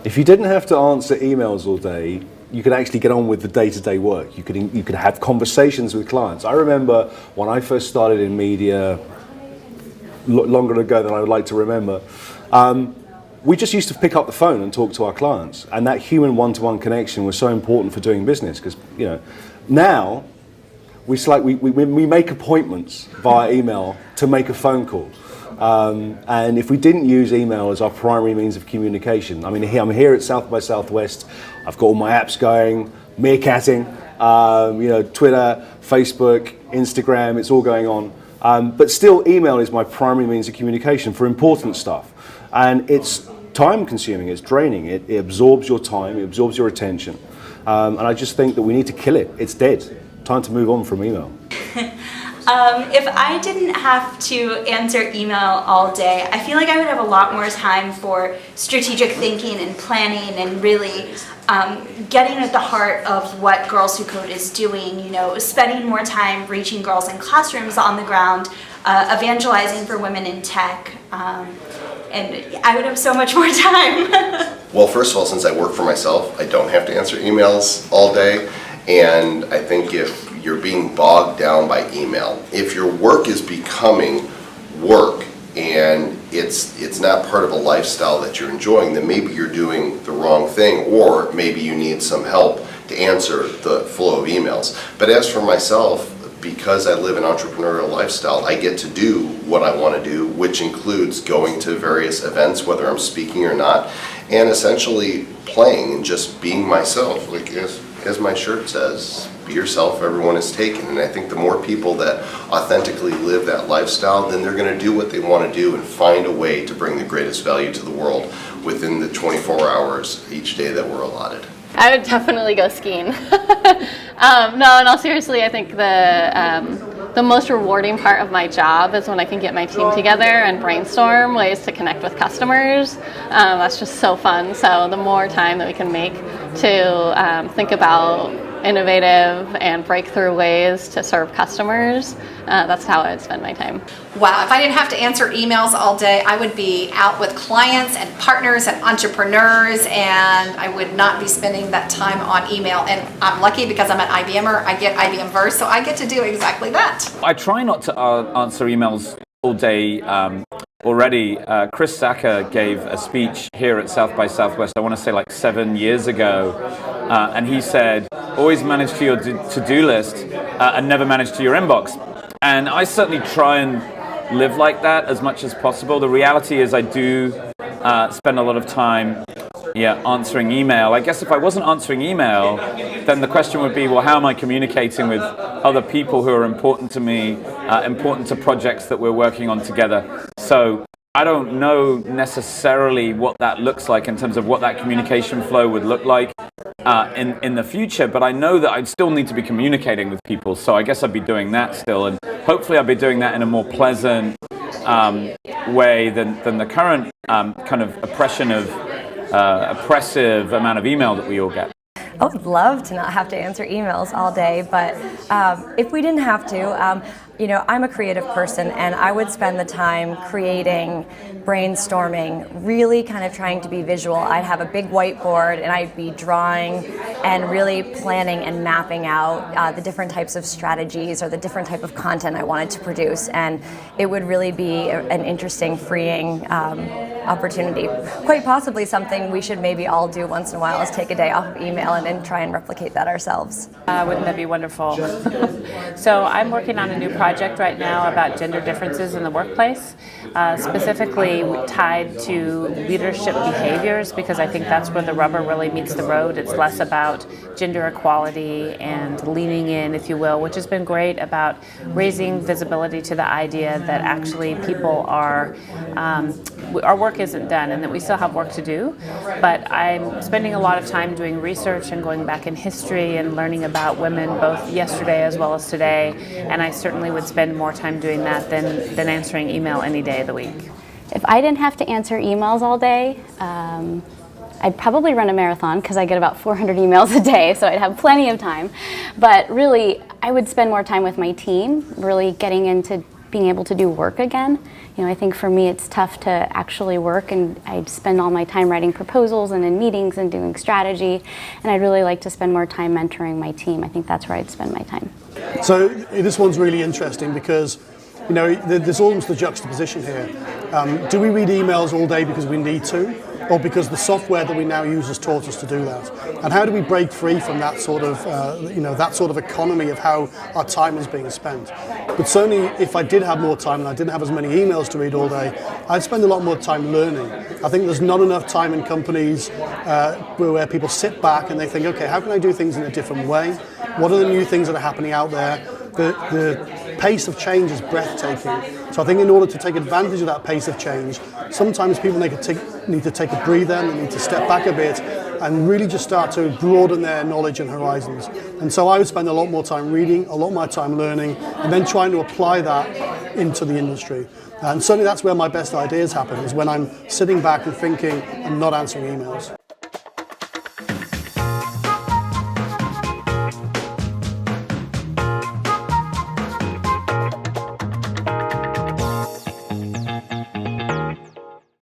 If you didn't have to answer emails all day, you could actually get on with the day-to-day work. You could have conversations with clients. I remember when I first started in media, longer ago than I would like to remember, we just used to pick up the phone and talk to our clients, and that human one-to-one connection was so important for doing business. Because now we make appointments via email to make a phone call. And if we didn't use email as our primary means of communication, I mean, I'm here at South by Southwest, I've got all my apps going, meerkatting, Twitter, Facebook, Instagram, it's all going on. But still, email is my primary means of communication for important stuff. And it's time consuming, it's draining, it absorbs your time, it absorbs your attention. And I just think that we need to kill it. It's dead. Time to move on from email. If I didn't have to answer email all day, I feel like I would have a lot more time for strategic thinking and planning and really getting at the heart of what Girls Who Code is doing, spending more time reaching girls in classrooms on the ground, evangelizing for women in tech, and I would have so much more time. Well, first of all, since I work for myself, I don't have to answer emails all day, and I think if you're being bogged down by email, if your work is becoming work and it's not part of a lifestyle that you're enjoying, then maybe you're doing the wrong thing, or maybe you need some help to answer the flow of emails. But as for myself, because I live an entrepreneurial lifestyle, I get to do what I want to do, which includes going to various events, whether I'm speaking or not, and essentially playing and just being myself. Like as my shirt says, be yourself, everyone is taken. And I think the more people that authentically live that lifestyle, then they're going to do what they want to do and find a way to bring the greatest value to the world within the 24 hours each day that we're allotted. I would definitely go skiing. No, in all seriously, I think the most rewarding part of my job is when I can get my team together and brainstorm ways to connect with customers. That's just so fun. So the more time that we can make to think about innovative and breakthrough ways to serve customers, that's how I would spend my time. Wow, if I didn't have to answer emails all day, I would be out with clients and partners and entrepreneurs, and I would not be spending that time on email. And I'm lucky because I'm an IBMer, I get IBM Verse, so I get to do exactly that. I try not to answer emails all day. Already, Chris Sacca gave a speech here at South by Southwest, I want to say like 7 years ago, and he said, always manage to your to-do list and never manage to your inbox. And I certainly try and live like that as much as possible. The reality is I do spend a lot of time answering email. I guess if I wasn't answering email, then the question would be, well, how am I communicating with other people who are important to me, important to projects that we're working on together? So I don't know necessarily what that looks like in terms of what that communication flow would look like in the future, but I know that I'd still need to be communicating with people, so I guess I'd be doing that still, and hopefully I'll be doing that in a more pleasant way than the current kind of oppressive amount of email that we all get. I would love to not have to answer emails all day, but if we didn't have to, I'm a creative person, and I would spend the time creating, brainstorming, really kind of trying to be visual. I'd have a big whiteboard and I'd be drawing and really planning and mapping out the different types of strategies or the different type of content I wanted to produce, and it would really be an interesting, freeing opportunity. Quite possibly something we should maybe all do once in a while is take a day off of email and try and replicate that ourselves. Wouldn't that be wonderful? So I'm working on a new project right now about gender differences in the workplace, specifically tied to leadership behaviors, because I think that's where the rubber really meets the road. It's less about gender equality and leaning in, if you will, which has been great about raising visibility to the idea that actually people are, our work isn't done and that we still have work to do. But I'm spending a lot of time doing research and going back in history and learning about women both yesterday as well as today, and I certainly would spend more time doing that than answering email any day of the week. If I didn't have to answer emails all day, I'd probably run a marathon because I get about 400 emails a day, so I'd have plenty of time. But really, I would spend more time with my team, really getting into being able to do work again. You know, I think for me it's tough to actually work, and I spend all my time writing proposals and in meetings and doing strategy, and I'd really like to spend more time mentoring my team. I think that's where I'd spend my time. So this one's really interesting because, you know, there's almost a juxtaposition here. Do we read emails all day because we need to, or because the software that we now use has taught us to do that? And how do we break free from that sort of, that sort of economy of how our time is being spent? But certainly, if I did have more time and I didn't have as many emails to read all day, I'd spend a lot more time learning. I think there's not enough time in companies where people sit back and they think, okay, how can I do things in a different way? What are the new things that are happening out there? The pace of change is breathtaking. So I think in order to take advantage of that pace of change, sometimes people need to take a breather, and they need to step back a bit and really just start to broaden their knowledge and horizons. And so I would spend a lot more time reading, a lot more time learning, and then trying to apply that into the industry. And certainly that's where my best ideas happen, is when I'm sitting back and thinking and not answering emails.